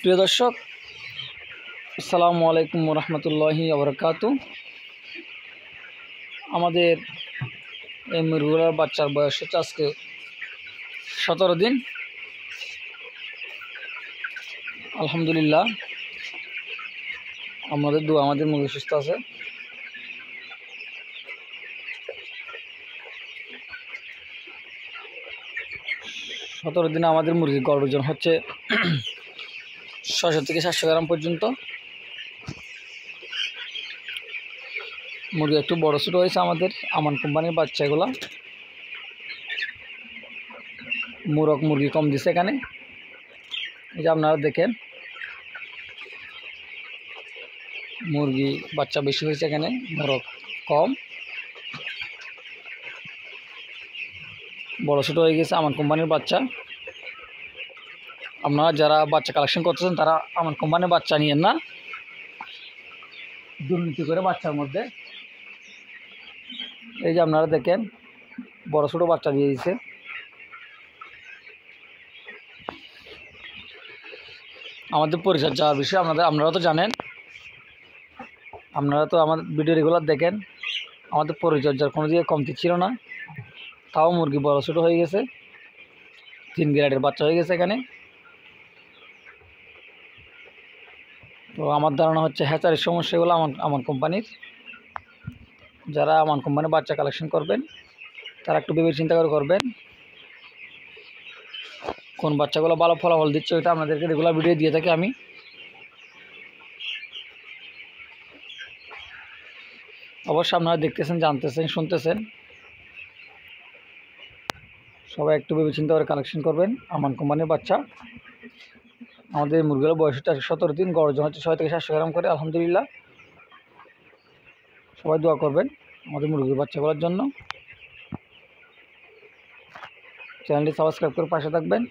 প্রিয় দর্শক, আসসালামু আলাইকুম রহমতুল্লাহি ওবরাকাতু। আমাদের এই মুরগুলার বাচ্চার বয়স হচ্ছে আজকে 17 দিন। আলহামদুলিল্লাহ, আমাদের মুরগি সুস্থ আছে। সতেরো দিনে আমাদের মুরগির গড় ওজন হচ্ছে 600 থেকে 700 গ্রাম পর্যন্ত। মুরগি একটু বড় ছোটো হয়েছে আমাদের আমান কোম্পানির বাচ্চাগুলো। মুরগ মুরগি কম দিছে এখানে, এই যে আপনারা দেখেন মুরগি বাচ্চা বেশি হয়েছে, এখানে মুরগ কম, বড় ছোটো হয়ে গেছে আমান কোম্পানির বাচ্চা। আপনারা যারা বাচ্চা কালেকশন করতেছেন তারা আমান কোম্পানির বাচ্চা নিয়েন না, দুর্নীতি করে বাচ্চার মধ্যে। এই যে আপনারা দেখেন বড় ছোটো বাচ্চা দিয়ে দিয়েছে। আমাদের পরিচর্যার বিষয়ে আপনারা তো জানেন, আপনারা তো আমার ভিডিও রেগুলার দেখেন। আমাদের পরিচর্যার কোনো দিকে কমতি ছিল না, তাও মুরগি বড় ছোটো হয়ে গেছে, 3 গ্রেডের বাচ্চা হয়ে গেছে এখানে। তো আমার ধারণা হচ্ছে হ্যাচারির সমস্যাগুলো আমার কোম্পানির। যারা আমার কোম্পানির বাচ্চা কালেকশন করবেন তারা একটু ভেবে চিন্তা করে করবেন, কোন বাচ্চাগুলো ভালো ফলাফল দিচ্ছে ওইটা আপনাদেরকে রেগুলার ভিডিও দিয়ে থাকি আমি। অবশ্যই আপনারা দেখতেছেন, জানতেছেন, শুনতেছেন। সবাই একটু ভেবে চিন্তা করে কালেকশন করবেন আমান কোম্পানির বাচ্চা। আমাদের মুরগির বয়সটা 17 দিন, গড় ওজন হচ্ছে 600 থেকে 700 গ্রাম করে। আলহামদুলিল্লাহ, সবাই দোয়া করবেন আমাদের মুরগির বাচ্চাগুলোর জন্য। চ্যানেলটি সাবস্ক্রাইব করে পাশে থাকবেন,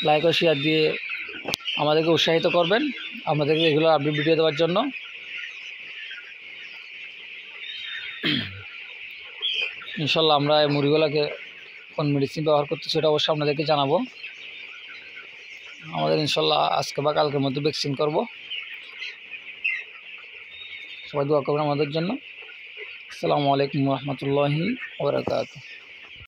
লাইক ও শেয়ার দিয়ে আমাদেরকে উৎসাহিত করবেন আপনাদেরকে এগুলো আপডেট ভিডিও দেওয়ার জন্য। ইনশাল্লাহ আমরা এই মুরগিগুলোকে কোন মেডিসিন ব্যবহার করতে সেটা অবশ্যই আপনাদেরকে জানাবো। আমাদের ইনশাল্লাহ আজকে বা কালকের মধ্যে ভ্যাকসিন করব। সবাই দোয়া করবেন আমাদের জন্য। আসসালামু আলাইকুম রহমতুল্লাহি ওয়া বারাকাতুহু।